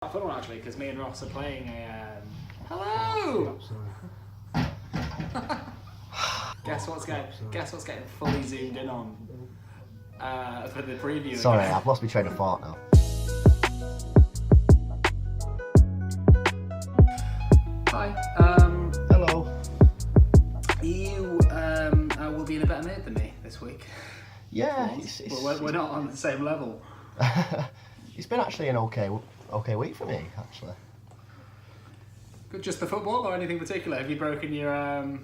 Fun one actually, because me and Ross are playing a. Hello. Guess what's getting fully zoomed in on for the preview. Sorry, again. I've lost my train of thought now. Hi. Hello. You will be in a better mood than me this week. Yeah, we're not on the same level. It's been actually an okay week for me, actually. Just the football or anything particular? Have you broken your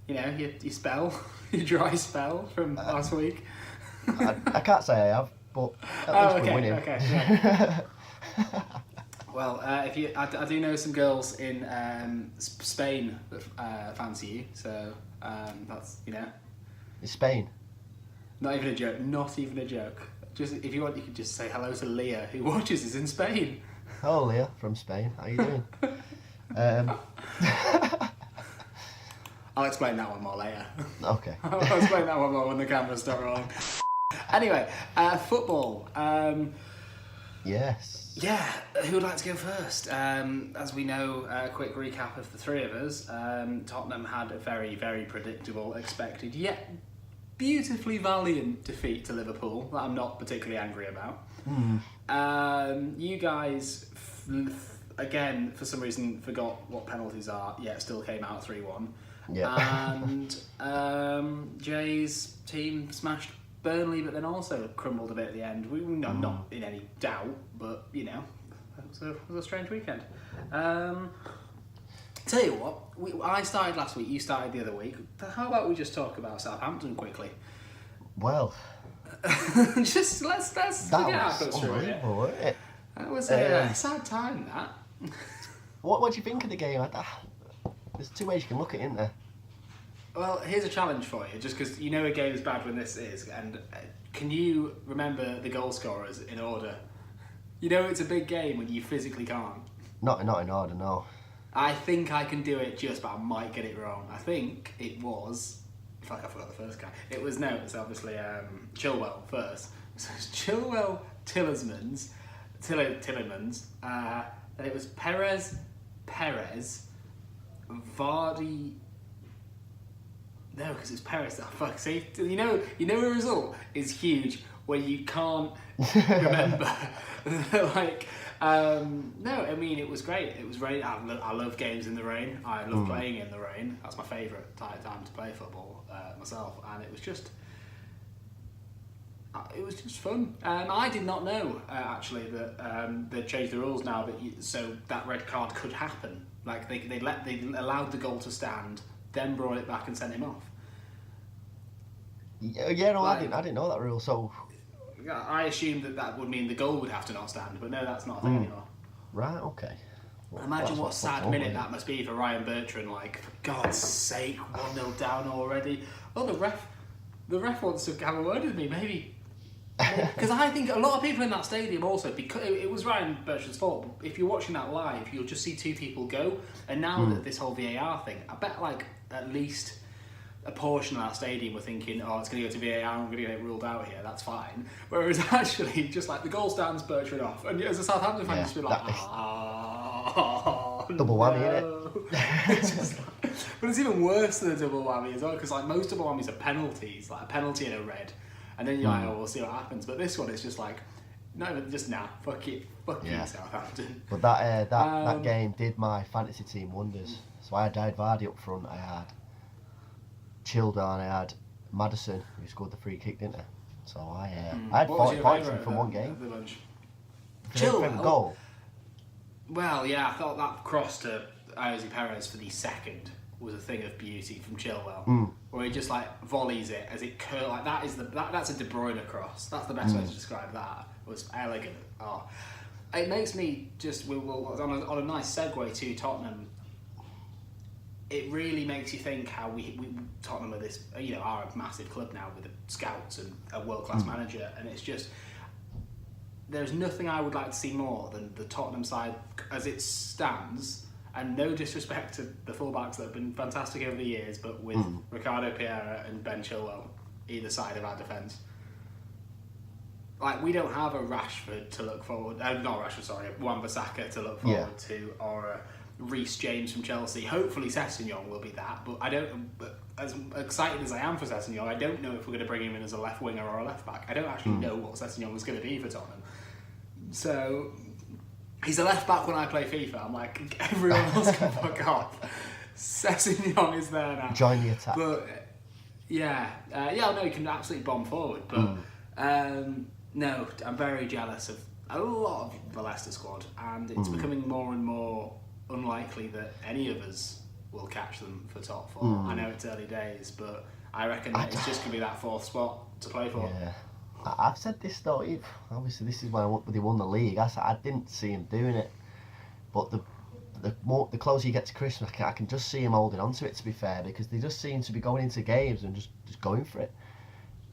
your spell, your dry spell from last week? I can't say I have, but at least we're winning. Okay. Yeah. Well, I do know some girls in Spain that fancy you, so that's It's Spain. Not even a joke. Not even a joke. Just if you want, you can just say hello to Leah, who watches us in Spain. Hello, Leah from Spain. How you doing? I'll explain that one more later. Okay. I'll explain that one more when the cameras start rolling. Anyway, football. Yes. Yeah, who would like to go first? As we know, a quick recap of the three of us. Tottenham had a very, very predictable, expected, yet beautifully valiant defeat to Liverpool that I'm not particularly angry about. You guys, again, for some reason, forgot what penalties are, yet still came out 3-1. Yeah. And Jay's team smashed Burnley, but then also crumbled a bit at the end. I'm not in any doubt, but it was a strange weekend. Tell you what, I started last week, you started the other week. How about we just talk about Southampton quickly? Well. Just let's forget our thoughts through it. Wasn't it? That was a sad time, that. What do you think of the game? There's two ways you can look at it, isn't there? Well, here's a challenge for you, just because you know a game is bad when this is, and can you remember the goal scorers in order? You know it's a big game when you physically can't. Not in order, no. I think I can do it but I might get it wrong. I think it was, in fact I forgot the first guy. It's obviously Chilwell first. So it's Chilwell, Tillemans, then it was Perez, Vardy. No, because it's Perez. Oh, fuck. See, you know, a result is huge when you can't remember. No, I mean it was great. It was rain. I love games in the rain. I love playing in the rain. That's my favourite time to play football myself, and it was just fun. I did not know actually that they changed the rules now so that red card could happen. Like they allowed the goal to stand, then brought it back and sent him off. Yeah, no, I didn't know that rule. So I assumed that would mean the goal would have to not stand, but no, that's not a thing anymore. Right, okay. Well, imagine what sad minute that must be for Ryan Bertrand. Like, for God's sake, 1-0 down already. Oh, the ref wants to have a word with me, maybe. Because I think a lot of people in that stadium also, because it was Ryan Bertrand's fault, but if you're watching that live, you'll just see two people go. And now that this whole VAR thing, I bet at least a portion of that stadium were thinking, oh, it's going to go to VAR, I'm going to get it ruled out here, that's fine. Whereas actually, just like the goal stands, Bertrand off. And as a Southampton fan, you just be like, double whammy, innit? But it's even worse than a double whammy as well, because like most double whammies are penalties, like a penalty and a red. And then you're like, oh, we'll see what happens. But this one is just like, fuck you, Southampton. But that game did my fantasy team wonders. So I had Vardy up front, I had Chilwell, I had Maddison, who scored the free kick, didn't I? So I had 40 points from one game. Chilwell goal. Well, yeah, I thought that cross to Jose Perez for the second was a thing of beauty from Chilwell, where he just like volleys it as it curls. Like that's a De Bruyne cross. That's the best way to describe that. It was elegant. Oh, it makes me just on a nice segue to Tottenham. It really makes you think how we Tottenham are this, are a massive club now with the scouts and a world-class manager, and it's just there's nothing I would like to see more than the Tottenham side as it stands. And no disrespect to the fullbacks that have been fantastic over the years, but with Ricardo Pereira and Ben Chilwell either side of our defence, like we don't have a Rashford to look forward. Not Rashford, sorry, Wan-Bissaka to look forward to, or a Reece James from Chelsea. Hopefully, Sessegnon will be that. But I don't. But as excited as I am for Sessegnon, I don't know if we're going to bring him in as a left winger or a left back. I don't actually know what Sessegnon was going to be for Tottenham. So he's a left back when I play FIFA. I'm like, everyone else can fuck off. Sessegnon is there now. Join the attack. But yeah, no, he can absolutely bomb forward. But no, I'm very jealous of a lot of the Leicester squad, and it's becoming more and more unlikely that any of us will catch them for top four. I know it's early days, but I reckon that it's just going to be that fourth spot to play for. Yeah. I've said this though, obviously this is when they won the league. I didn't see him doing it, but the closer you get to Christmas, I can just see him holding on to it, to be fair, because they just seem to be going into games and just going for it,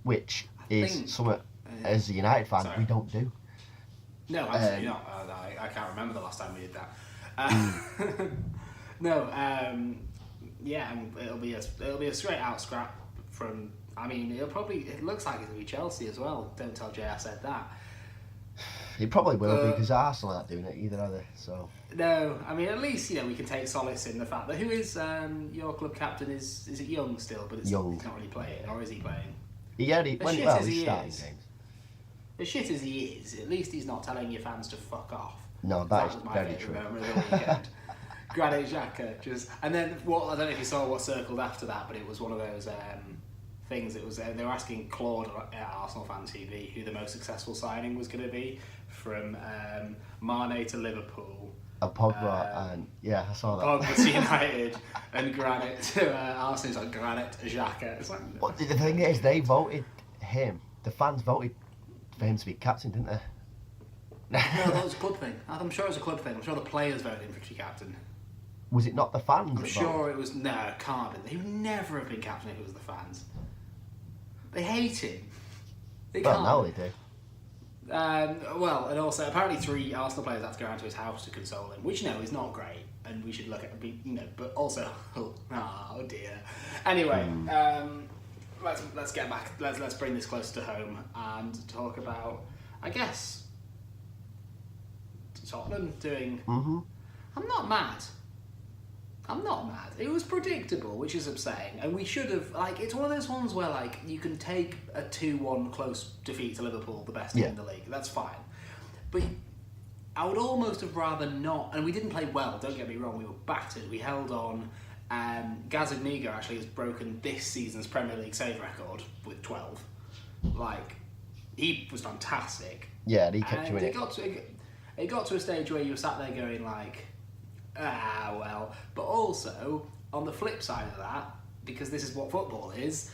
which is something, as a United fan, we don't do. No, absolutely not. I can't remember the last time we did that. No, yeah, it'll be a straight out scrap from. I mean, it looks like it'll be Chelsea as well. Don't tell Jay I said that. It probably will be, because Arsenal aren't doing it either, are they? So no, I mean, at least we can take solace in the fact that who is your club captain is it Young still, but he's not really playing, or is he playing? He's starting games. As shit as he is, at least he's not telling your fans to fuck off. No, that is very true. Memory of the weekend. Granit Xhaka and then I don't know if you saw what circled after that, but it was one of those things. It was they were asking Claude at Arsenal Fan TV who the most successful signing was going to be from Mane to Liverpool. Pogba and I saw that. Pogba to United and Granit to Arsenal. It's like Granit Xhaka. It's like. But the thing is, they voted him. The fans voted for him to be captain, didn't they? No, that was a club thing. I'm sure it was a club thing. I'm sure the players voted him to be captain. Was it not the fans? I'm sure it was. No, it can't have been. He would never have been captain if it was the fans. They hate him. Well, now they do. Well, and also apparently 3 Arsenal players had to go around to his house to console him, which is not great, and we should look at but also, oh dear. Anyway, let's get back. Let's bring this closer to home and talk about, I guess, Tottenham doing. I'm not mad. It was predictable, which is upsetting, and we should have, it's one of those ones where, you can take a 2-1 close defeat to Liverpool, the best team in the league, that's fine. But I would almost have rather not, and we didn't play well, don't get me wrong, we were battered, we held on. Gazaniga actually has broken this season's Premier League save record with 12. He was fantastic. Yeah, he kept you in it. It got to a stage where you were sat there going well. But also, on the flip side of that, because this is what football is,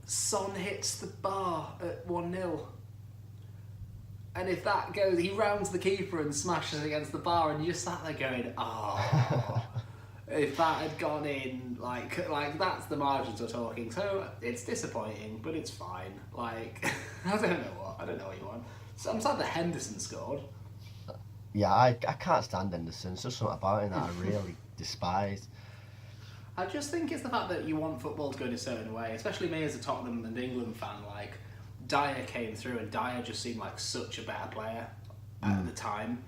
Son hits the bar at 1-0. And if that goes, he rounds the keeper and smashes against the bar, and you just sat there going, if that had gone in, that's the margins we're talking. So it's disappointing, but it's fine. I don't know what you want. So I'm sad that Henderson scored. Yeah, I can't stand Henderson. There's just something about him that I really despise. I just think it's the fact that you want football to go in a certain way, especially me as a Tottenham and England fan. Dyer came through, and Dyer just seemed like such a better player at the time.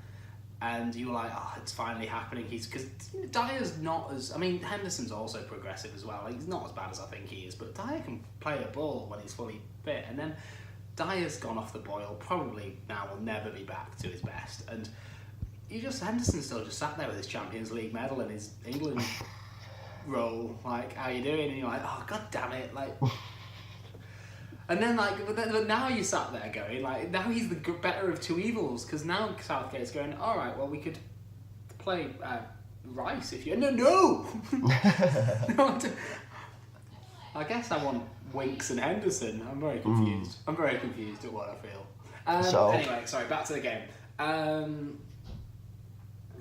And you were like, it's finally happening. Because Dyer's not as... I mean, Henderson's also progressive as well. He's not as bad as I think he is, but Dyer can play a ball when he's fully fit. And then Dyer's gone off the boil, probably now will never be back to his best. And Henderson still just sat there with his Champions League medal and his England role, how you doing? And you're like, god damn it, and then but now you sat there going, now he's the better of two evils, because now Southgate's going, all right, well, we could play Rice if you... No! I guess I want Winks and Henderson. I'm very confused. I'm very confused at what I feel. Anyway, sorry, back to the game.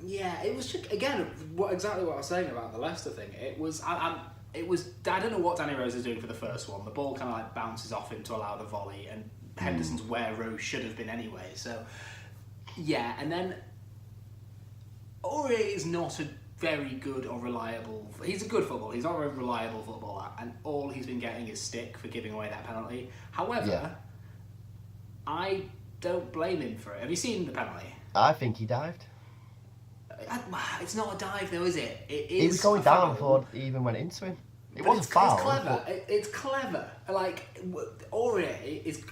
Yeah, it was just, again, exactly what I was saying about the Leicester thing. It was, I don't know what Danny Rose is doing for the first one. The ball kind of bounces off him to allow the volley, and Henderson's where Rose should have been anyway. So, yeah, and then Aurier is not a very good or reliable... He's a good footballer. He's not a reliable footballer, and all he's been getting is stick for giving away that penalty. However... I don't blame him for it. Have you seen the penalty? I think he dived. It's not a dive though, is it? It is. He was going down before he even went into him. It was a foul. It's clever. It's clever. Like Aurier is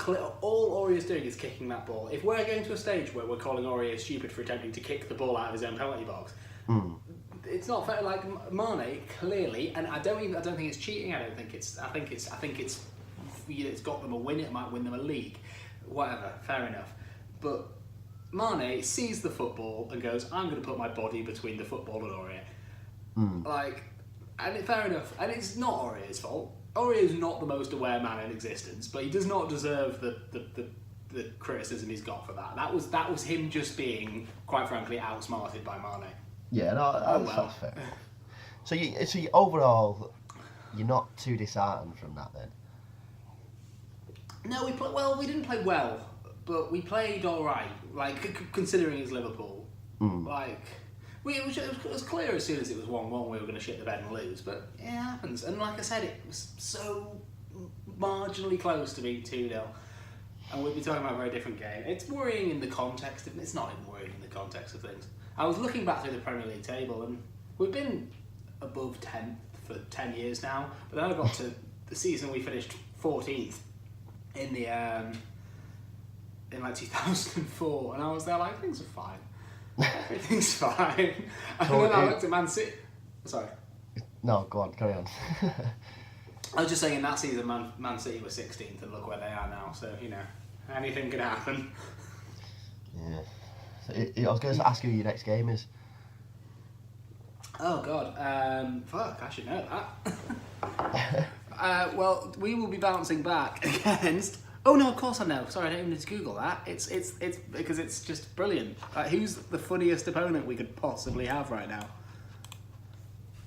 all Aurier's doing is kicking that ball. If we're going to a stage where we're calling Aurier stupid for attempting to kick the ball out of his own penalty box, it's not fair. Like Mane clearly, and I don't think it's cheating. I think it's it's got them a win. It might win them a league, whatever. Fair enough, but Mane sees the football and goes, "I'm going to put my body between the football and Aurier." Like. And fair enough, and it's not Aurier's fault. Aurier is not the most aware man in existence, but he does not deserve the criticism he's got for that. That was him just being, quite frankly, outsmarted by Mane. Yeah, no, that's fair. So you overall, you're not too disheartened from that then? No, we didn't play well, but we played all right. Like considering it's Liverpool, like. It was clear as soon as it was 1-1 we were going to shit the bed and lose, but it happens. And like I said, it was so marginally close to being 2-0. And we'd be talking about a very different game. It's worrying in the context of... It's not even worrying in the context of things. I was looking back through the Premier League table, and we've been above 10th for 10 years now. But then I got to the season we finished 14th in the in like 2004, and I was there like, things are fine. Everything's fine. And So then I looked at Man City. Sorry. No, go on, carry on. I was just saying in that season, Man City were 16th, and look where they are now. So, you know, anything could happen. Yeah. So I was going to ask you who your next game is. Oh, God. Fuck, I should know that. Well, we will be bouncing back against... Oh no! Of course I know. Sorry, I don't even need to Google that. It's because it's just brilliant. Who's the funniest opponent we could possibly have right now?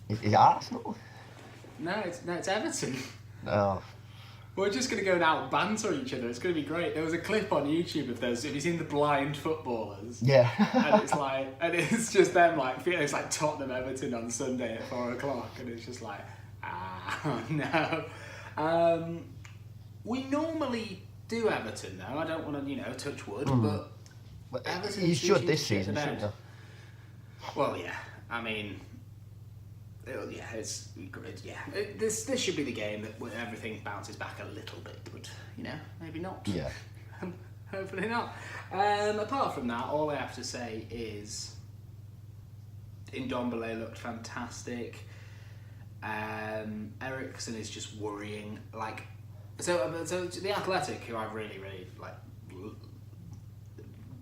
Is it Arsenal? No, it's Everton. No. We're just gonna go and out banter each other. It's gonna be great. There was a clip on YouTube of those. Have you seen the blind footballers? Yeah. and it's just them like it's like Tottenham Everton on Sunday at 4:00, and it's just like no. We normally do Everton though. I don't want to, touch wood, but Everton you should this season, shouldn't you? Well, yeah. I mean, it's good. Yeah, this should be the game that where everything bounces back a little bit, but maybe not. Yeah. Hopefully not. Apart from that, all I have to say is, Ndombele looked fantastic. Eriksen is just worrying. So the Athletic, who I really, really like,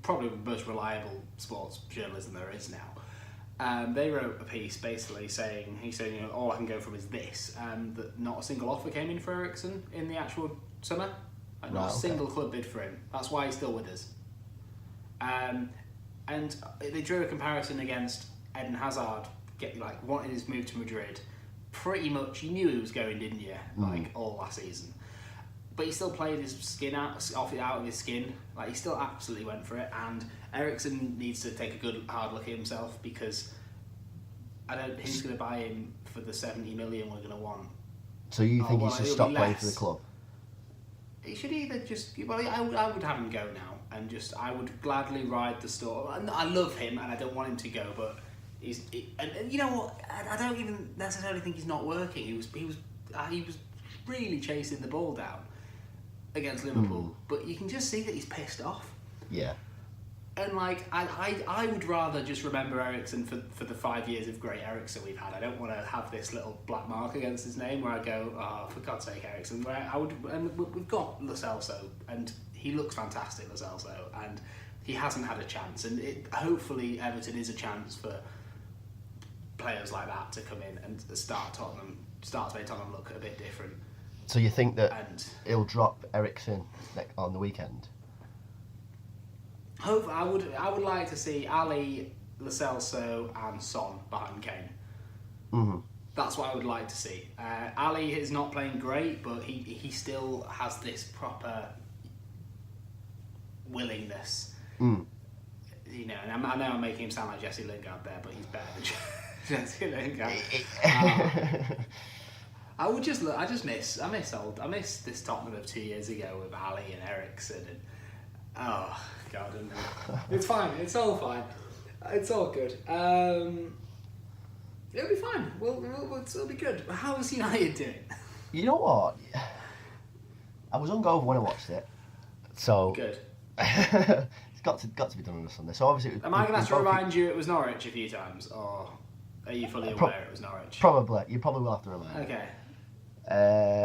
probably the most reliable sports journalism there is now. They wrote a piece basically saying, all I can go from is this, that not a single offer came in for Eriksen in the actual summer. Not a single club bid for him. That's why he's still with us. And they drew a comparison against Eden Hazard, wanting his move to Madrid. Pretty much, you knew he was going, didn't you? All last season. But he still played his skin out of his skin. He still absolutely went for it. And Eriksen needs to take a good hard look at himself, because I don't think he's going to buy him for the 70 million we're going to want. So you think he should stop playing for the club? He should either just... Well, I would have him go now, and I would gladly ride the storm. I love him, and I don't want him to go, but and you know what? I don't even necessarily think he's not working. He was really chasing the ball down against Liverpool, but you can just see that he's pissed off. Yeah. And I would rather just remember Eriksen for the 5 years of great Eriksen we've had. I don't want to have this little black mark against his name where I go, oh, for God's sake, Eriksen. And we've got Lo Celso, and he looks fantastic, Lo Celso, and he hasn't had a chance. And hopefully Everton is a chance for players like that to come in and start to make Tottenham look a bit different. So you think that he'll drop Eriksen on the weekend? I would like to see Ali, Lo Celso and Son behind Kane. Mm-hmm. That's what I would like to see. Ali is not playing great, but he still has this proper willingness. And I know I'm making him sound like Jesse Lingard there, but he's better than Jesse Lingard. I miss this Tottenham of 2 years ago with Ali and Eriksen, Oh, God, isn't it? It's fine. It's all fine. It's all good. It'll be fine. It'll be good. How's United doing? You know what? I was hungover when I watched it, so Good. it's got to be done on a Sunday. So obviously, Am I going to have to remind you it was Norwich a few times, or are you fully aware it was Norwich? Probably. You probably will have to remind me. Okay.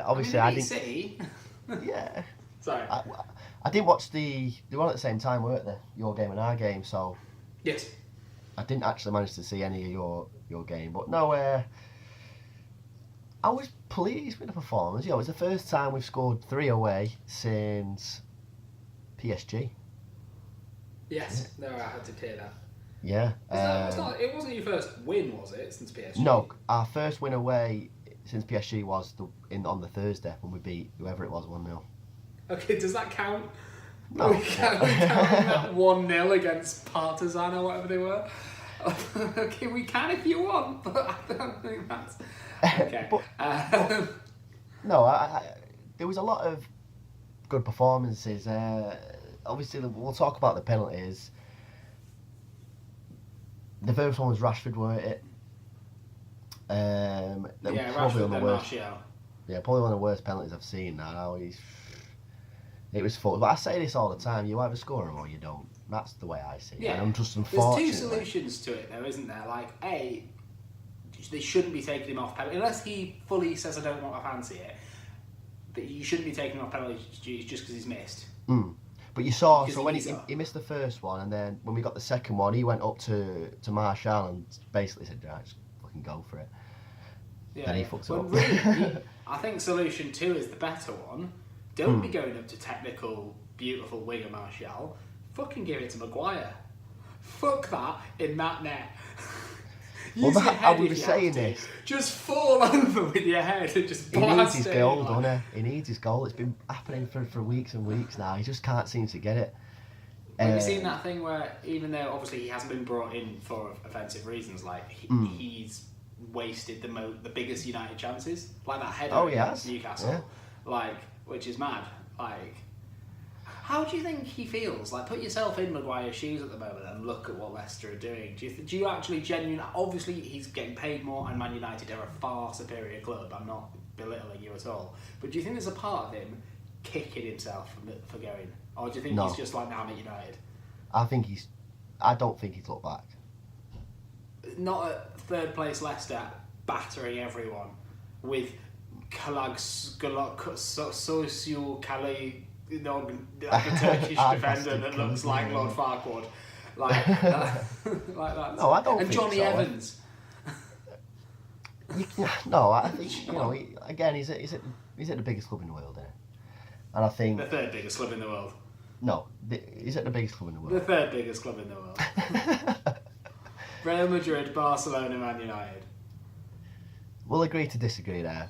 Obviously, I I didn't. City. Yeah. Sorry. I didn't watch they were on at the same time, weren't they? Your game and our game, so Yes. I didn't actually manage to see any of your game. But no, I was pleased with the performance. You know, it was the first time we've scored 3 away since PSG. Yes. No, I had to hear that. Yeah. It wasn't your first win, was it, since PSG? No, our first win away since PSG was on the Thursday when we beat whoever it was 1-0. Okay, does that count? No. We count that 1-0 against Partizan or whatever they were. Okay, we can if you want, but I don't think that's... Okay. No, there was a lot of good performances. Obviously, we'll talk about the penalties. The first one was Rashford, weren't it? Rashford then Martial. Yeah, probably one of the worst penalties I've seen now. It was full. But I say this all the time, you either score them or you don't. That's the way I see it. Yeah. And I'm just unfortunate. There's 2 solutions to it though, isn't there? Like, A, they shouldn't be taking him off penalty. Unless he fully says, I don't want to fancy it, that you shouldn't be taking him off penalty just because he's missed. But you saw, Because so when he missed the first one, and then when we got the second one, he went up to Martial and basically said, right, just fucking go for it. Yeah. Then he fucked it up. Really, I think solution 2 is the better one. Don't be going up to technical, beautiful winger Martial. Fucking give it to Maguire. Fuck that in that net. Well, I was saying this. Just fall over with your head and just blast it. He needs his goal, doesn't he? He needs his goal. It's been happening for weeks and weeks now. He just can't seem to get it. Have you seen that thing where, even though obviously he hasn't been brought in for offensive reasons, like he's wasted the biggest United chances, like that header against Newcastle, like, which is mad. Like, how do you think he feels? Like, put yourself in Maguire's shoes at the moment and look at what Leicester are doing. Do you actually genuinely... Obviously, he's getting paid more, and Man United are a far superior club. I'm not belittling you at all. But do you think there's a part of him kicking himself for going? Or do you think he's just like, nah, I'm at United? I don't think he's looked back. Not at third place Leicester, battering everyone with Social Kali... like a Turkish defender that looks like Lord Farquaad, like that. No, I don't. And think Johnny so. Evans. No, I think he's at the biggest club in the world, isn't he? And I think the 3rd biggest club in the world. No, he's at the biggest club in the world. The 3rd biggest club in the world. Real Madrid, Barcelona, Man United. We'll agree to disagree there.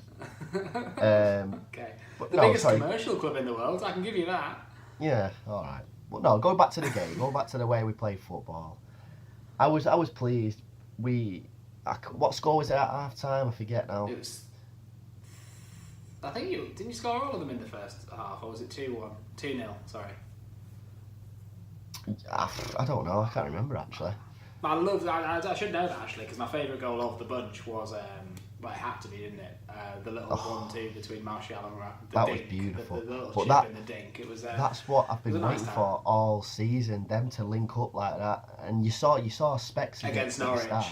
Okay. But the biggest commercial club in the world, I can give you that. Yeah, alright. Well, no, going back to the game, going back to the way we play football, I was pleased. What score was it at half time? I forget now. It was... I think didn't you score all of them in the first half, or was it 2-1? 2-0, sorry. I don't know, I can't remember actually. I should know that actually, because my favourite goal of the bunch was... well, it had to be, didn't it? The little 1-2 between Martial and the that dink. Was beautiful. The little but chip in the dink. It was. That's what I've been waiting for all season. Them to link up like that, and you saw Specs against Norwich. Start.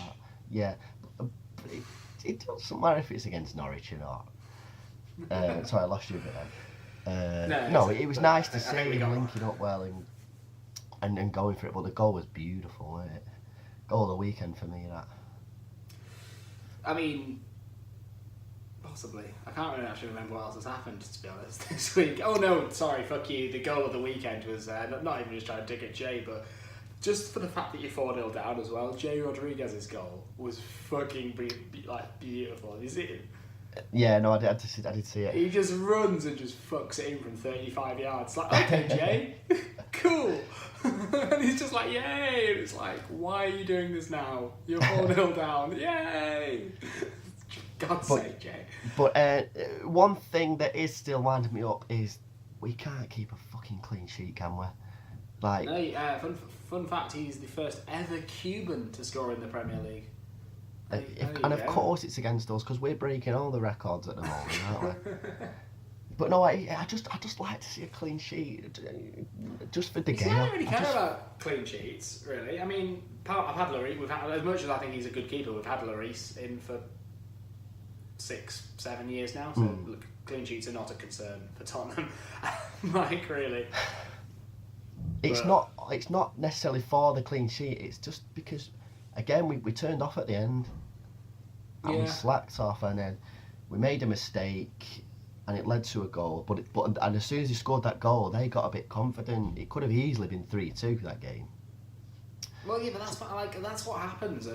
Yeah, but it doesn't matter if it's against Norwich or not. Sorry, I lost you a bit then. No, it was nice to see him linking up well and going for it. But the goal was beautiful, wasn't it? Goal of the weekend for me, that. I mean, possibly. I can't really actually remember what else has happened, to be honest, this week. Oh no, sorry, fuck you. The goal of the weekend was, not even just trying to dig at Jay, but just for the fact that you're 4-0 down as well, Jay Rodriguez's goal was fucking beautiful. Have you seen it? Yeah, no, I did see it. He just runs and just fucks it in from 35 yards. Like, okay, Jay, cool. And he's just like, yay! And it's like, why are you doing this now? You're 4-0 down. Yay! God's sake, Jay. But one thing that is still winding me up is we can't keep a fucking clean sheet, can we? Like, No, fun fact, he's the first ever Cuban to score in the Premier League. and of course it's against us because we're breaking all the records at the moment, aren't we? But no, I just like to see a clean sheet, just for the game. I don't really care about clean sheets, really. I mean, I've had Lloris. We've had, as much as I think he's a good keeper, we've had Lloris in for 6-7 years now. So look, clean sheets are not a concern for Tottenham. Like, really. It's not necessarily for the clean sheet. It's just because, again, we turned off at the end, and we slacked off, and then we made a mistake. And it led to a goal, but as soon as he scored that goal, they got a bit confident. It could have easily been 3-2 that game. Well, yeah, but that's what happens.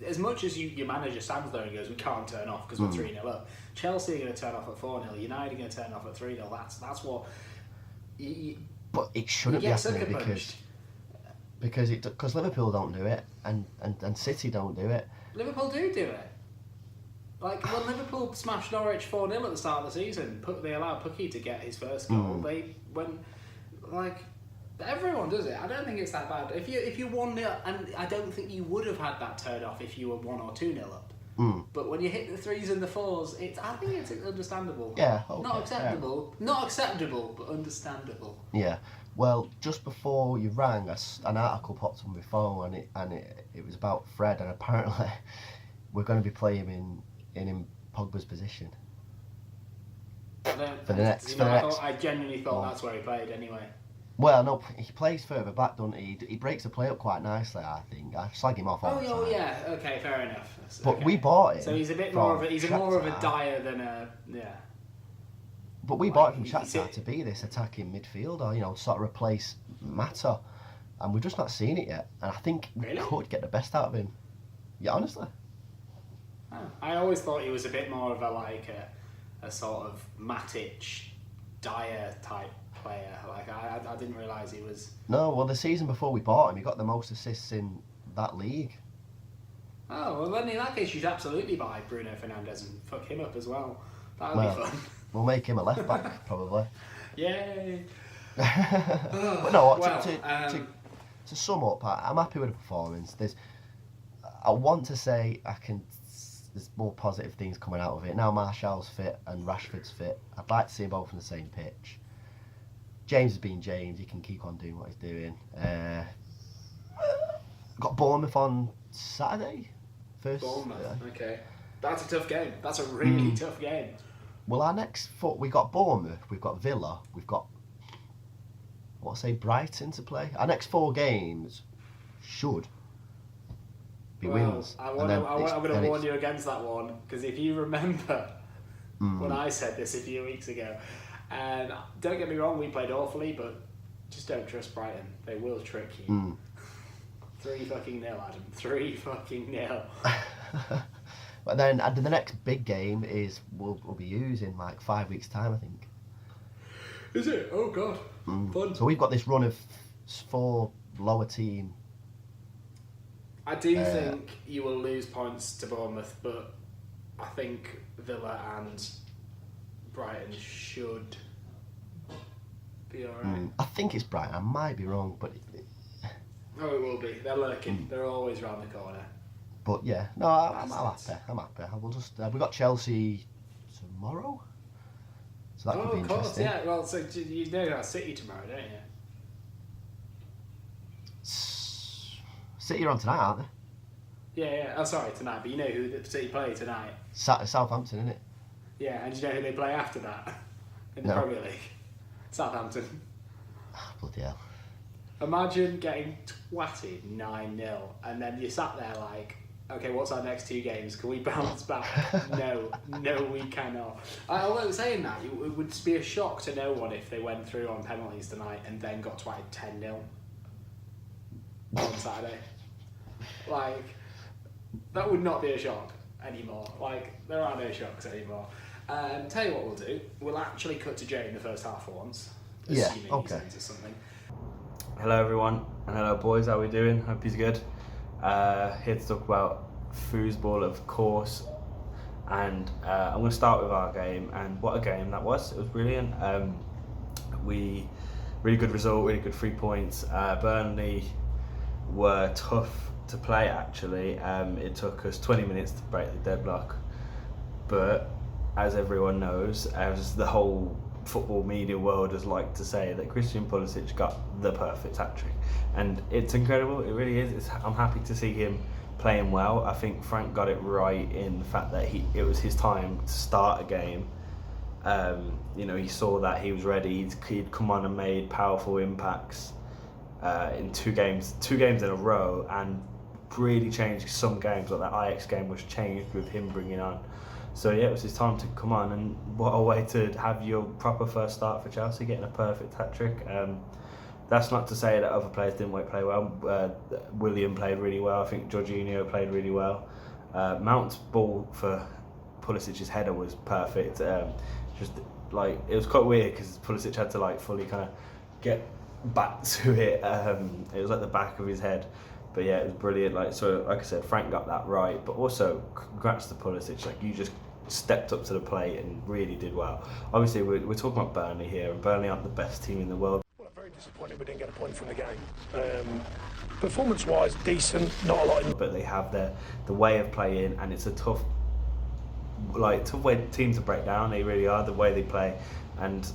As much as your manager stands there and goes, "We can't turn off because we're 3-0 up." Chelsea are going to turn off at 4-0. United are going to turn off at 3-0. That's what. But it shouldn't be happening because Liverpool don't do it and City don't do it. Liverpool do it. Like, when Liverpool smashed Norwich 4-0 at the start of the season, they allowed Pukki to get his first goal. Everyone does it. I don't think it's that bad. If you 1-0, and I don't think you would have had that turn off if you were 1 or 2-0 up. But when you hit the 3s and the 4s, I think it's understandable. Yeah, okay, not acceptable. Yeah. Not acceptable, but understandable. Yeah. Well, just before you rang, an article popped on my phone, and it was about Fred, and apparently we're going to be playing him in Pogba's position. I genuinely thought that's where he played anyway. Well, no, he plays further back, doesn't he? He breaks the play up quite nicely, I think. I slag him off all the time. Oh, yeah, okay, fair enough. But we bought him. So he's a bit more of a Dyer than a But we bought him from Shakhtar to be this attacking midfielder, sort of replace Mata, and we've just not seen it yet. And I think we could get the best out of him. Yeah, honestly. Oh, I always thought he was a bit more of a sort of Matic, Dyer type player. Like, I didn't realise he was. No, well, the season before we bought him, he got the most assists in that league. Oh, well, then in that case, you'd absolutely buy Bruno Fernandes and fuck him up as well. That would be fun. We'll make him a left back, probably. Yay! But no, to sum up, I'm happy with the performance. I want to say there's more positive things coming out of it. Now Martial's fit and Rashford's fit. I'd like to see them both on the same pitch. James has been James. He can keep on doing what he's doing. Got Bournemouth on Saturday. Bournemouth, okay. That's a tough game. That's a really tough game. Well, we got Bournemouth, we've got Villa, we've got, Brighton to play. Our next 4 games should be wins. I'm going to warn you against that one, because if you remember when I said this a few weeks ago, and don't get me wrong, we played awfully, but just don't trust Brighton. They will trick you. 3-0, Adam. 3-0. But then the next big game is we'll be using like 5 weeks' time, I think. Is it? Oh God, fun. So we've got this run of 4 lower team. I do think you will lose points to Bournemouth, but I think Villa and Brighton should be alright. I think it's Brighton. I might be wrong, but oh, it will be. They're lurking. They're always round the corner. But yeah, no, I'm happy. We'll just we got Chelsea tomorrow, so that could be interesting. Yeah. Well, so you know about City tomorrow, don't you? City are on tonight, aren't they? Yeah. Oh, sorry, tonight. But you know who City play tonight? Southampton, isn't it? Yeah, and do you know who they play after that in the Premier League? Southampton. Oh, bloody hell. Imagine getting twatted 9-0 and then you sat there like, okay, what's our next 2 games? Can we bounce back? No, we cannot. Although saying that, it would be a shock to no one if they went through on penalties tonight and then got twatted 10-0 on Saturday. Like, that would not be a shock anymore. Like, there are no shocks anymore. Tell you what we'll do. We'll actually cut to Jay in the first half for once. Assuming he sends us something. Hello everyone, and hello boys, how are we doing? Hope he's good. Here to talk about foosball, of course, and I'm going to start with our game, and what a game that was. It was brilliant. We really good result, really good 3 points. Burnley were tough to play actually. It took us 20 minutes to break the deadlock, but as everyone knows, as the whole football media world has liked to say, that Christian Pulisic got the perfect hat-trick, and it's incredible, it really is. I'm happy to see him playing well. I think Frank got it right in the fact that it was his time to start a game. He saw that he was ready. He'd come on and made powerful impacts in two games in a row, and really changed some games. Like that Ajax game was changed with him bringing on. So yeah, it was his time to come on, and what a way to have your proper first start for Chelsea, getting a perfect hat-trick. That's not to say that other players didn't play well. William played really well. I think Jorginho played really well. Mount's ball for Pulisic's header was perfect. Just like, it was quite weird because Pulisic had to like fully kind of get back to it. It was like the back of his head. But yeah, it was brilliant. Like I said, Frank got that right. But also, congrats to Pulisic. Like, you just stepped up to the plate and really did well. Obviously, we're talking about Burnley here, and Burnley aren't the best team in the world. Well, I'm very disappointed we didn't get a point from the game. Performance-wise, decent, not a lot. But they have the way of playing, and it's a tough way team to break down. They really are, the way they play. And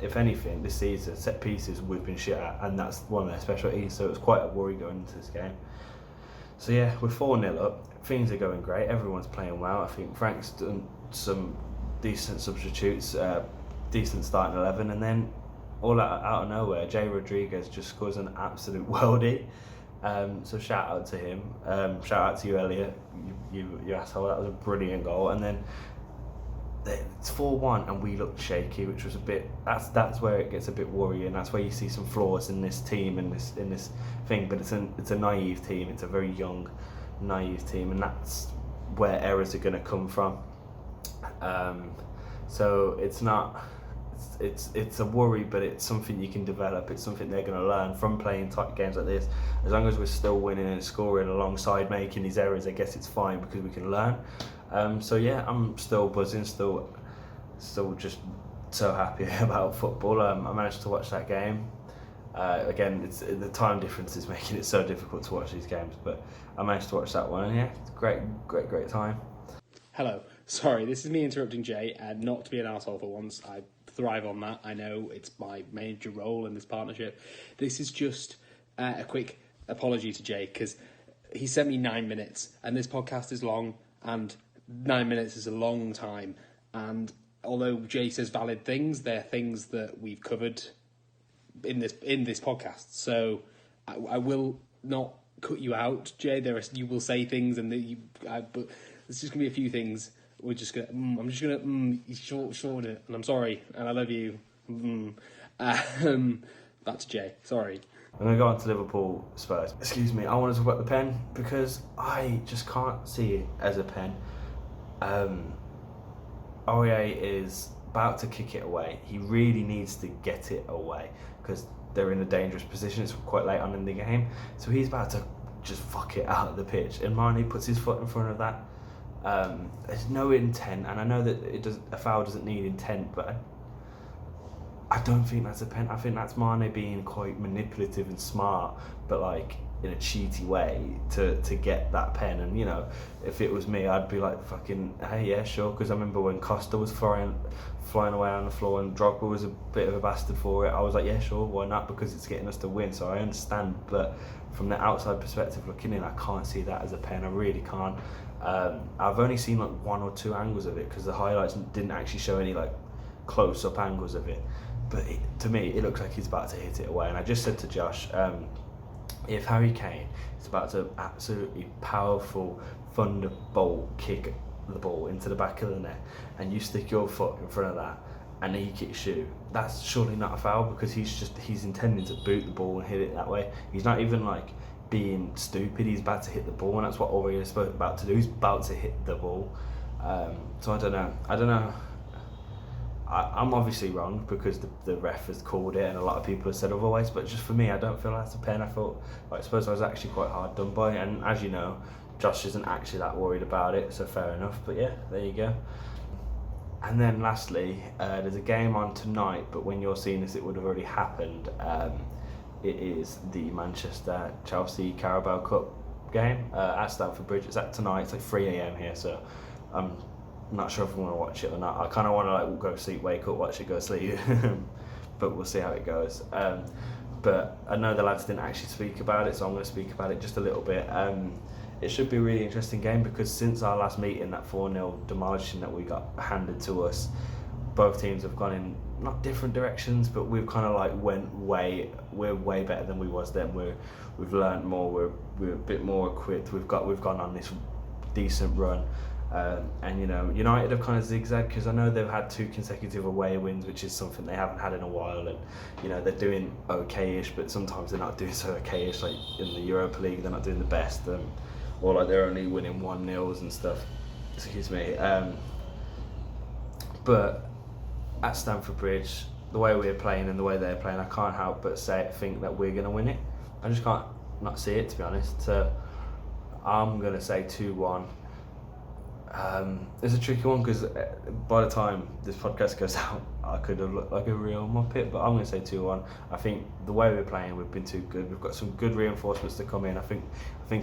if anything, this season, set pieces we've been shit at, and that's one of their specialties. So it was quite a worry going into this game. So yeah, we're 4-0 up. Things are going great. Everyone's playing well. I think Frank's done some decent substitutes, decent starting 11, and then all out of nowhere, Jay Rodriguez just scores an absolute worldie. So shout out to him. Shout out to you, Elliot. You asshole. That was a brilliant goal. And then it's 4-1, and we looked shaky, which was a bit. That's where it gets a bit worrying. That's where you see some flaws in this team and in this thing. But it's a naive team. It's a very young, naive team, and that's where errors are going to come from. So it's not. It's a worry, but it's something you can develop. It's something they're going to learn from playing tight games like this. As long as we're still winning and scoring alongside making these errors, I guess it's fine because we can learn. So yeah, I'm still buzzing, still just so happy about football. I managed to watch that game. Again, it's the time difference is making it so difficult to watch these games, but I managed to watch that one, and yeah, it's great time. Hello. Sorry, this is me interrupting Jay, and not to be an arsehole for once. I thrive on that. I know it's my major role in this partnership. This is just a quick apology to Jay, because he sent me 9 minutes, and this podcast is long, and 9 minutes is a long time. And although Jay says valid things, they're things that we've covered in this podcast. So I will not cut you out, Jay. You will say things, and but there's just gonna be a few things. I'm just gonna short it, and I'm sorry, and I love you. That's Jay. Sorry. I'm going to go on to Liverpool Spurs. Excuse me, I want to talk about the pen because I just can't see it as a pen. Aurier is about to kick it away. He really needs to get it away because they're in a dangerous position. It's quite late on in the game. So he's about to just fuck it out of the pitch. And Mane puts his foot in front of that. There's no intent, and I know that a foul doesn't need intent, but I don't think that's a pen. I think that's Mane being quite manipulative and smart, but like in a cheaty way to get that pen. And you know, if it was me, I'd be like, fucking, hey, yeah, sure. Because I remember when Costa was flying away on the floor and Drogba was a bit of a bastard for it. I was like, yeah, sure, why not? Because it's getting us to win. So I understand, but from the outside perspective looking in, I can't see that as a pen. I really can't. I've only seen like 1 or 2 angles of it because the highlights didn't actually show any like close-up angles of it. But to me, it looks like he's about to hit it away. And I just said to Josh, if Harry Kane is about to absolutely powerful thunderbolt kick the ball into the back of the net, and you stick your foot in front of that, and then you kick shoot, that's surely not a foul because he's intending to boot the ball and hit it that way. He's not even like being stupid. He's about to hit the ball, and that's what Aurier is about to do. He's about to hit the ball. So I don't know. I'm obviously wrong because the ref has called it and a lot of people have said otherwise, but just for me, I don't feel that's a pen. I thought, I suppose I was actually quite hard done by, and as you know, Josh isn't actually that worried about it, so fair enough. But yeah, there you go. And then lastly, there's a game on tonight, but when you're seeing this, it would have already happened. It is the Manchester-Chelsea Carabao Cup game at Stamford Bridge. It's at tonight. It's like 3 a.m. here, so I'm not sure if I want to watch it or not. I kind of want to like go to sleep, wake up, watch it, go to sleep, but we'll see how it goes. But I know the lads didn't actually speak about it, so I'm going to speak about it just a little bit. It should be a really interesting game because since our last meeting, that 4-0 demolition that we got handed to us, both teams have gone in not different directions, but we've kind of like we're way better than we was then. We've learned more. We're a bit more equipped. We've gone on this decent run, and you know, United have kind of zigzagged because I know they've had 2 consecutive away wins, which is something they haven't had in a while, and you know they're doing okay-ish, but sometimes they're not doing so okay-ish. Like in the Europa League, they're not doing the best, or like they're only winning 1-0s and stuff. Excuse me, but at Stamford Bridge, the way we're playing and the way they're playing, I can't help but think that we're going to win it. I just can't not see it, to be honest. So I'm going to say 2-1. It's a tricky one because by the time this podcast goes out, I could have looked like a real muppet, but I'm going to say 2-1. I think the way we're playing, we've been too good. We've got some good reinforcements to come in. I think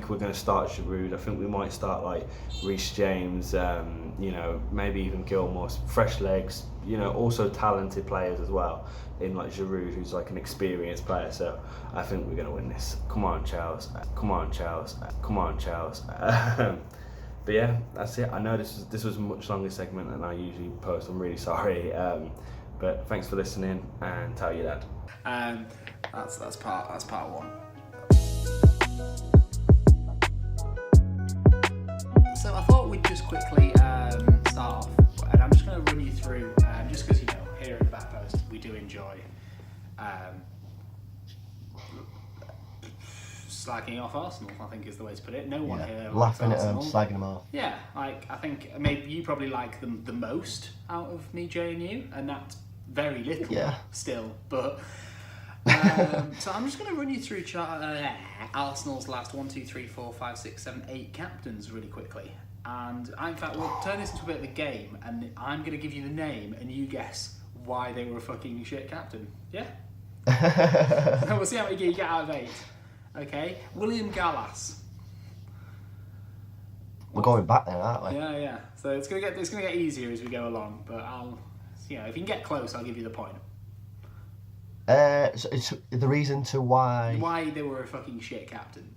we're going to start Giroud. I think we might start like Reece James, you know, maybe even Gilmore, fresh legs, you know, also talented players as well in like Giroud, who's like an experienced player. So I think we're going to win this. Come on, Charles. Come on, Charles. Come on, Charles. But yeah, that's it. I know this was a much longer segment than I usually post. I'm really sorry. But thanks for listening, and tell your dad. That's part one. So I thought we'd just quickly start off, and I'm just going to run you through, just because, you know, here at the Back Post we do enjoy slagging off Arsenal, I think is the way to put it. No one here likes laughing at them, Arsenal. slagging them off. Yeah, like I think maybe you probably like them the most out of me, Jay, and you, and that's very little still. But so I'm just going to run you through Arsenal's last 1, 2, 3, 4, 5, 6, 7, 8 captains really quickly. And in fact, we'll turn this into a bit of a game, and I'm going to give you the name, and you guess why they were a fucking shit captain. Yeah? We'll see how many you get out of 8. Okay, William Gallas. We're going back there, aren't we? Yeah. So it's gonna get easier as we go along, but if you can get close, I'll give you the point. So it's the reason to why they were a fucking shit captain.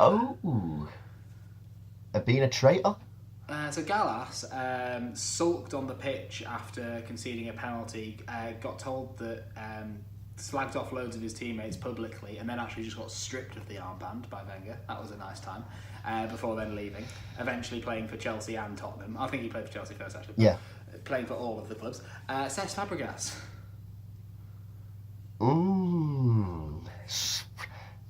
Oh, being a traitor. So Gallas sulked on the pitch after conceding a penalty. Got told that. Slagged off loads of his teammates publicly, and then actually just got stripped of the armband by Wenger. That was a nice time. Before then leaving, eventually playing for Chelsea and Tottenham. I think he played for Chelsea first, actually. Yeah. Playing for all of the clubs. Cesc Fabregas.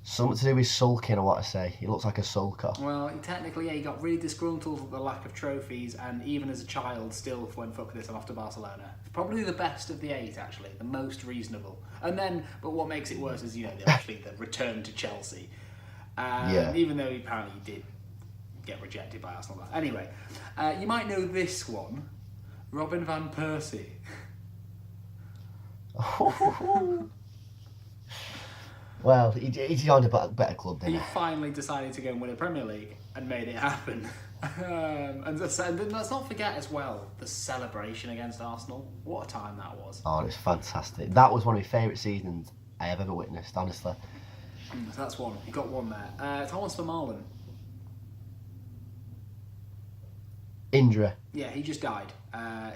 Something to do with sulking, I want to say. He looks like a sulker. Well, he got really disgruntled at the lack of trophies, and even as a child, still went fuck this, I'm off to Barcelona. Probably the best of the 8, actually, the most reasonable. And then, but what makes it worse is, the return to Chelsea. Even though he apparently did get rejected by Arsenal. Anyway, you might know this one, Robin van Persie. Well, he joined a better club, didn't he? He finally decided to go and win a Premier League and made it happen. And let's not forget as well the celebration against Arsenal. What a time that was. Oh, it was fantastic. That was one of my favourite seasons I have ever witnessed, honestly. So that's one. You got one there. Thomas Vermaelen. Injury. Yeah, he just died.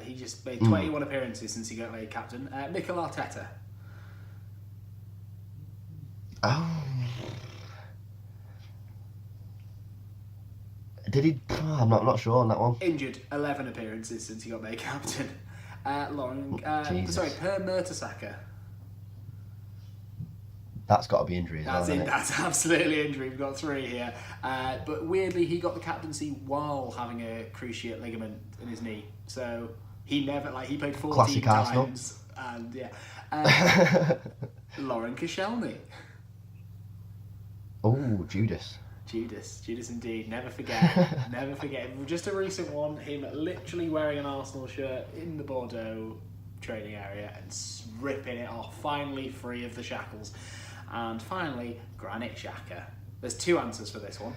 He just made 21 appearances since he got made captain. Mikel Arteta. Oh. Did he? Oh, I'm not sure on that one. Injured 11 appearances since he got made captain. Per Mertesacker. That's got to be injury as well, isn't it? That's absolutely injury. We've got 3 here. But weirdly, he got the captaincy while having a cruciate ligament in his knee. So he played 14 Classic times. Arsenal. And Lauren Koscielny. Oh, Judas. Judas indeed. Never forget. Never forget. Just a recent one, him literally wearing an Arsenal shirt in the Bordeaux training area and ripping it off, finally free of the shackles. And finally, Granit Xhaka. There's two answers for this one.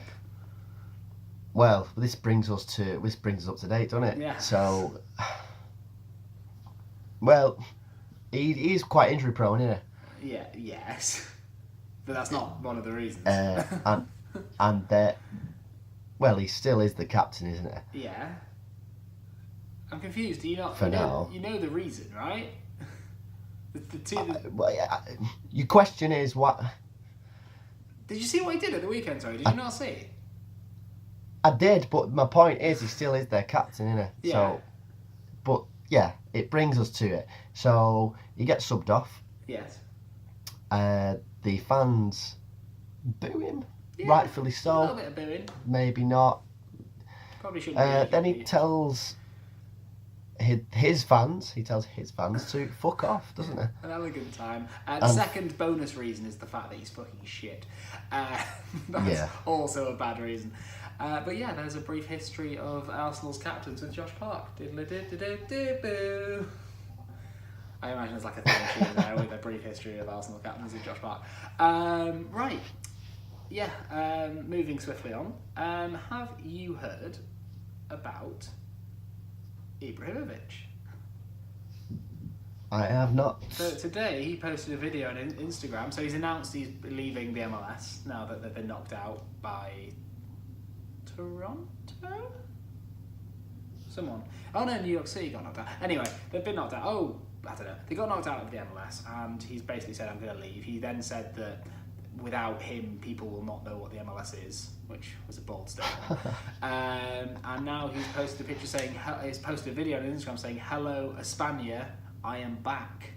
Well, this brings us up to date, doesn't it? Yeah. So, well, he's quite injury prone, isn't he? Yeah, yes. But that's not one of the reasons. Well, he still is the captain, isn't he? Yeah. I'm confused. Do you not? For now. You know the reason, right? Your question is what? Did you see what he did at the weekend? Sorry, did you not see? I did, but my point is he still is their captain, isn't he? Yeah. So, but yeah, it brings us to it. So he gets subbed off. Yes. The fans boo him, Yeah, rightfully A so. little bit of booing. Maybe not. Probably shouldn't be. Then he tells his fans to fuck off, doesn't he? An elegant time. The second bonus reason is the fact that he's fucking shit. That's also a bad reason. But yeah, there's a brief history of Arsenal's captains with Josh Park. Diddle-a-did-a-did-a-boo. I imagine there's like a theme tune there with a brief history of Arsenal captains with Josh Park. Right. Yeah, moving swiftly on. Have you heard about Ibrahimovic? I have not. So today he posted a video on Instagram. So he's announced he's leaving the MLS now that they've been knocked out by Toronto? Someone. Oh no, New York City got knocked out. Anyway, they've been knocked out. Oh, I don't know. They got knocked out of the MLS and he's basically said, I'm going to leave. He then said that without him, people will not know what the MLS is, which was a bold statement. And now he's posted a picture saying, he's posted a video on Instagram saying, "Hello, España, I am back."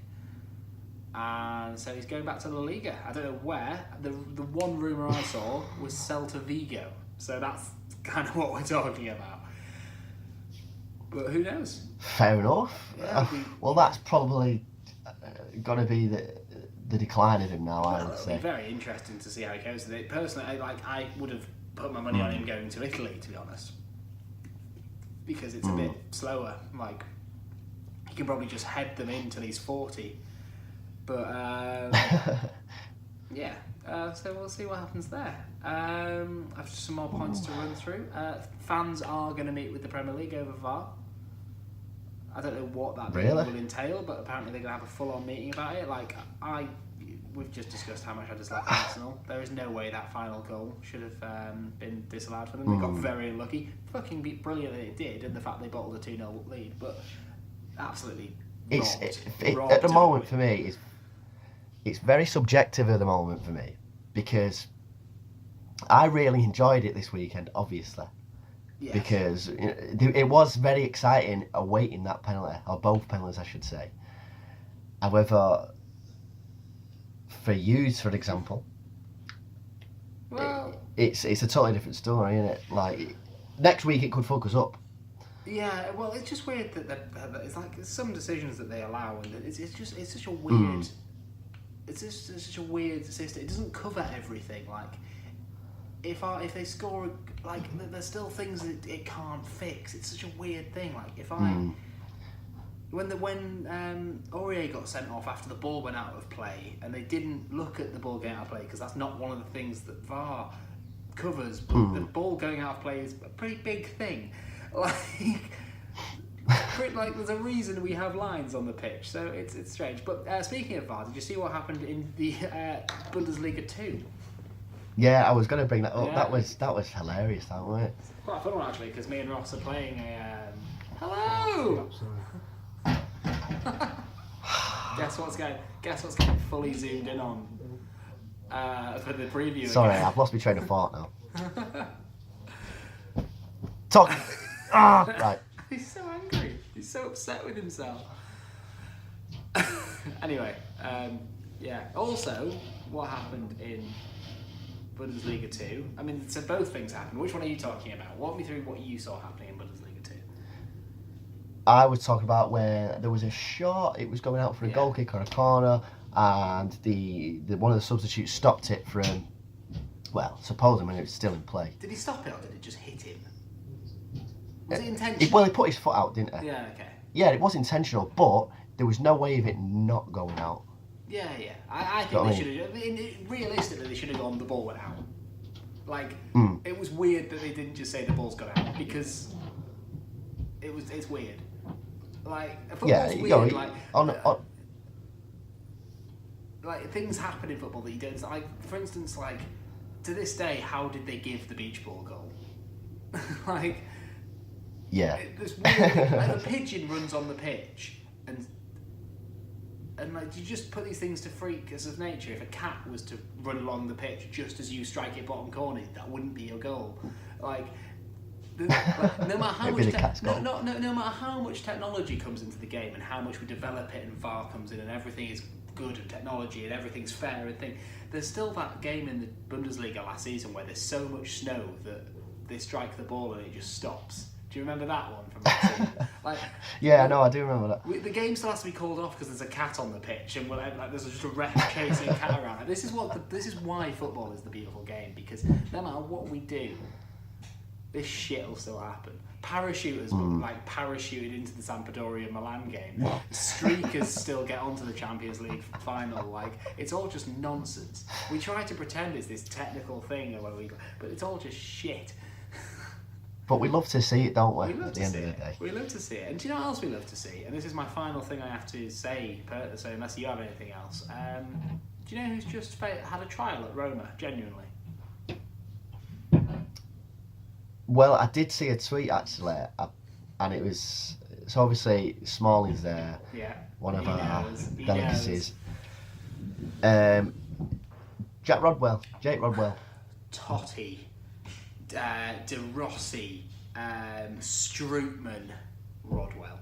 And so he's going back to La Liga. I don't know where. The one rumour I saw was Celta Vigo. So that's kind of what we're talking about. But who knows? Fair enough. Yeah, well, that's probably going to be the decline of him now, I would it'll say. be very interesting to see how it goes. Personally, I would have put my money on him going to Italy, to be honest, because it's a bit slower. Like, he can probably just head them in till he's 40. But yeah, so we'll see what happens there. I've just some more points to run through. Fans are going to meet with the Premier League over VAR. I don't know what that Really? will entail, but apparently they're going to have a full-on meeting about it. Like, we've just discussed how much I dislike Arsenal. There is no way that final goal should have been disallowed for them. They got very unlucky. Fucking brilliant that it did, and the fact they bottled a 2-0 lead, but absolutely robbed at the moment it. for me, it's very subjective at the moment for me, because I really enjoyed it this weekend, obviously. Yes. Because it was very exciting awaiting that penalty, or both penalties I should say. However, for Hughes, for example, Well, it's a totally different story, isn't it? Like, next week it could fuck us up. yeah, well, it's just weird that it's like some decisions that they allow, and it's such a weird, it's just such a weird system. It doesn't cover everything. Like, if they score, like, there's still things that it can't fix. It's such a weird thing. Like, if I when Aurier got sent off after the ball went out of play, and they didn't look at the ball going out of play because that's not one of the things that VAR covers. But the ball going out of play is a pretty big thing. Like, there's a reason we have lines on the pitch, so it's strange. But speaking of VAR, did you see what happened in the Bundesliga 2? Yeah, I was going to bring that up. Yeah. That was hilarious, that wasn't it? It's quite a fun one actually, because me and Ross are playing a hello. Guess what's getting fully zoomed in on for the preview. Sorry, again. I've lost my train of thought now. Talk. Right. He's so angry. He's so upset with himself. Anyway, yeah. Also, what happened in Bundesliga 2? I mean, so both things happened. Which one are you talking about? Walk me through what you saw happening in Bundesliga 2. I was talking about where there was a shot, it was going out for a goal kick or a corner, and the one of the substitutes stopped it from Well, supposedly when it was still in play. Did he stop it or did it just hit him? Was it intentional? Well, he put his foot out, didn't he? Yeah, okay. Yeah, it was intentional, but there was no way of it not going out. Yeah. I think they should have. Realistically, they should have gone. The ball went out. Like it was weird that they didn't just say the ball's gone out because it's weird. Like football's weird. Like things happen in football that you don't. Like for instance, like to this day, how did they give the beach ball goal? Like. Yeah. This weird, like a pigeon runs on the pitch, and like you just put these things to freaks of nature. If a cat was to run along the pitch just as you strike it bottom corner, that wouldn't be your goal. Like, no matter how much no matter how much technology comes into the game and how much we develop it and VAR comes in and everything is good and technology and everything's fair and thing, there's still that game in the Bundesliga last season where there's so much snow that they strike the ball and it just stops. Do you remember that one from last season? Like, yeah, no, I do remember that. The game still has to be called off because there's a cat on the pitch, and there's just a ref chasing a cat around. This is why football is the beautiful game, because no matter what we do, this shit will still happen. Parachuters parachuted into the Sampdoria Milan game. Streakers still get onto the Champions League final. Like, it's all just nonsense. We try to pretend it's this technical thing, but it's all just shit. But we love to see it, don't we? At the end of the day. We love to see it. And do you know what else we love to see? And this is my final thing I have to say, so unless you have anything else. Do you know who's just had a trial at Roma, genuinely? Well, I did see a tweet, actually, and it was... So obviously, Smalling's there. Yeah. One of our delicacies. Jake Rodwell. Totti. De Rossi, Strootman, Rodwell.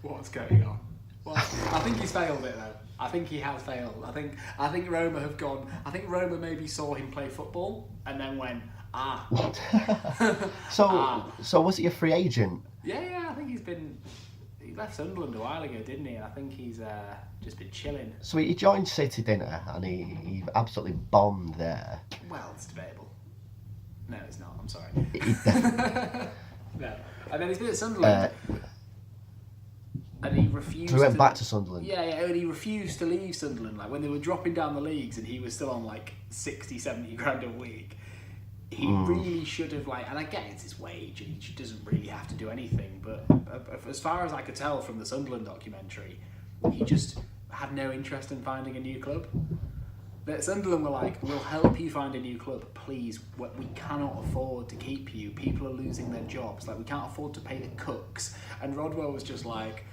What's going on? I think he's failed it though. I think he has failed. I think Roma have gone. I think Roma maybe saw him play football and then went So was he a free agent? Yeah. I think he left Sunderland a while ago, didn't he? And I think he's just been chilling. So he joined City, didn't he? And he absolutely bombed there. Well, it's debatable. No, it's not. I'm sorry. No. And then he's been at Sunderland. And he refused. He went back to Sunderland. Yeah, and he refused to leave Sunderland. Like when they were dropping down the leagues, and he was still on like 60, 70 grand a week. He really should have and I get it's his wage, and he doesn't really have to do anything. But as far as I could tell from the Sunderland documentary, he just had no interest in finding a new club. That Sunderland were like, "We'll help you find a new club, please. We cannot afford to keep you. People are losing their jobs. Like we can't afford to pay the cooks." And Rodwell was just like,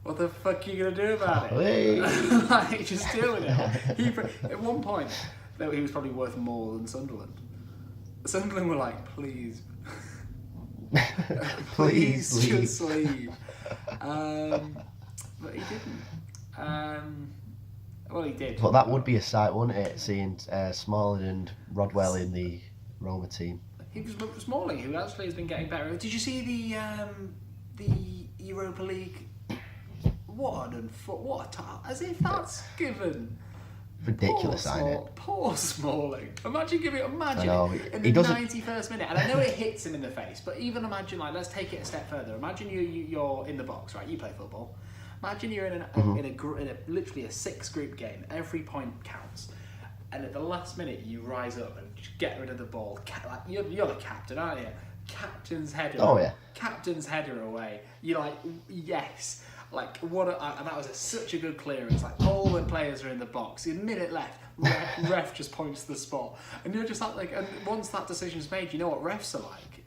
"What the fuck are you gonna do about it?" Like, just deal with it. At one point, though, he was probably worth more than Sunderland. Sunderland were like, "Please, please just leave." But he didn't. Well, he did. But that would be a sight, wouldn't it? Seeing Smalling and Rodwell in the Roma team. He was Smalling, who actually has been getting better. Did you see the Europa League? What a as if that's given. Ridiculous, ain't it? Poor Smalling. Imagine in the 91st minute, and I know it hits him in the face, but even imagine, let's take it a step further. Imagine you're in the box, right? You play football. Imagine you're in a literally a 6-group game. Every point counts, and at the last minute you rise up and just get rid of the ball. You're the captain, aren't you? Captain's header. Oh yeah. Captain's header away. You're like, yes. Like that was such a good clearance. Like all the players are in the box. A minute left. Ref just points to the spot, and you're just and once that decision's made, you know what refs are like.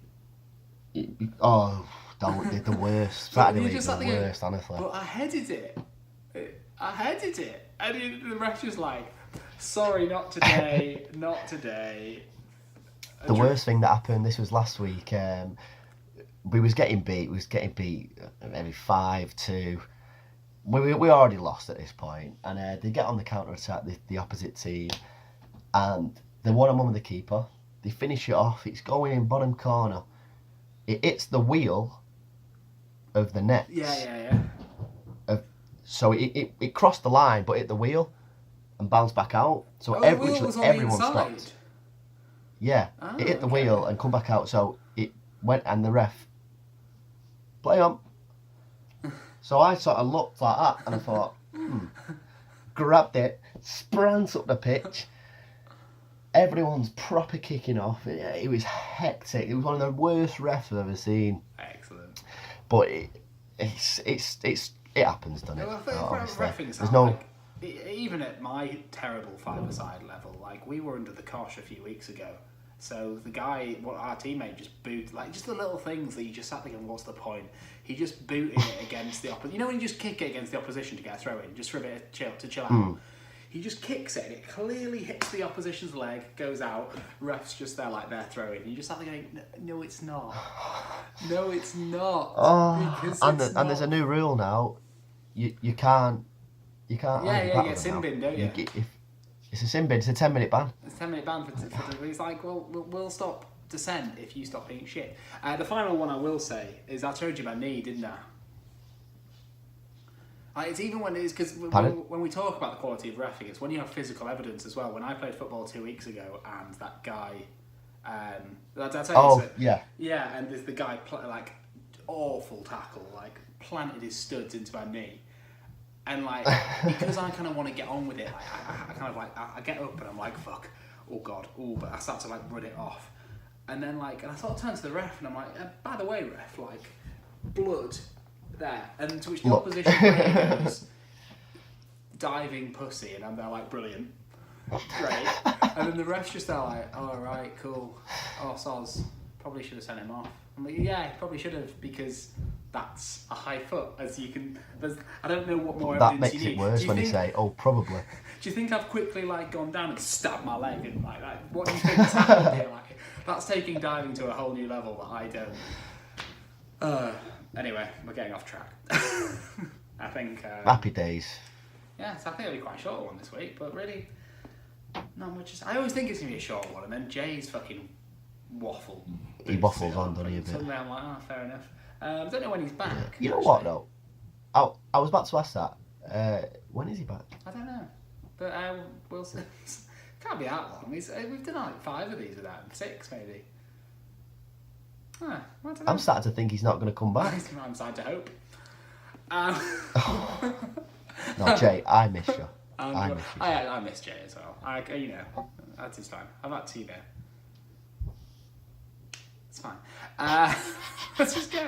Oh. They're the worst. Saturday League, the worst, honestly. But I headed it. And the ref was like, "Sorry, not today, not today." The worst thing that happened, this was last week, we was getting beat maybe 5-2. We already lost at this point, and they get on the counter-attack, the opposite team, and they want a mum of the keeper. They finish it off, it's going in bottom corner. It hits the wheel of the net. Yeah. So it crossed the line, but hit the wheel. and bounced back out. So Oh, the wheel literally was on the everyone inside. stopped. Yeah, Oh, it hit the okay. wheel and come back out. So it went, and the ref, play on. So I sort of looked like that, and I thought, grabbed it, sprint up the pitch. Everyone's proper kicking off. It was hectic. It was one of the worst refs I've ever seen. Excellent. But it happens, doesn't it? Well, Obviously. refing's There's not no. like, even at my terrible five-a-side level, like we were under the cosh a few weeks ago. So the guy, our teammate, just booted, like just the little things that you just sat thinking, what's the point? He just booted it against the opposition. You know when you just kick it against the opposition to get a throw in, just for a bit of chill out. He just kicks it and it clearly hits the opposition's leg, goes out, ref's just there like they're throwing. And you just have to go, no it's not. No it's not. Oh, and there's a new rule now. You can't. Yeah, you get sin bin, don't you? If it's a sin bin, it's a 10-minute ban. It's a 10-minute ban for it's like, well, we'll stop dissent if you stop being shit. The final one I will say is I told you about knee, didn't I? It's even when it's because when we talk about the quality of reffing, it's when you have physical evidence as well. When I played football 2 weeks ago, and that guy, yeah, and there's the guy like awful tackle, like planted his studs into my knee, and like because I kind of want to get on with it, like, I kind of like I get up and I'm like fuck, oh god, but I start to like run it off, and then like and I sort of turn to the ref and I'm like, by the way, ref, like blood. There, and to which the opposition player goes, diving pussy, and I'm there like, brilliant, great, and then the ref's just there like, oh right, cool, oh soz, probably should have sent him off. I'm like, yeah, he probably should have, because that's a high foot, as you can, I don't know what more evidence you need. That makes it worse when you say, oh, probably. Do you think I've quickly like gone down and stabbed my leg and like what do you think's happened here? Like, that's taking diving to a whole new level that I don't. Anyway, we're getting off track. I think... Happy days. Yeah, so I think it'll be quite a short one this week, but really, not much. I always think it's going to be a short one, and then Jay's fucking waffle. He waffles on, doesn't he, a bit? Suddenly I'm like, fair enough. I don't know when he's back. You know what, though? I was about to ask that. When is he back? I don't know. But we'll see. Can't be that long. We've done like 5 of these without him. 6, maybe. I don't know. I'm starting to think he's not going to come back. I'm starting to hope. No, Jay, I miss you. I miss you. I miss Jay as well. That's his time. How about Tina? It's fine. Let's just go.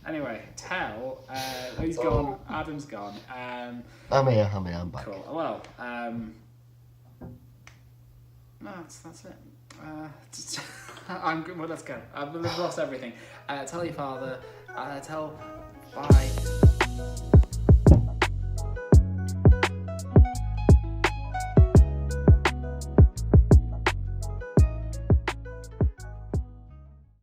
Anyway, Tell. He's gone. Adam's gone. I'm here. I'm back. Cool. Well, no, that's it. I'm good. Well, let's go. I've lost everything. Tell your father. Bye.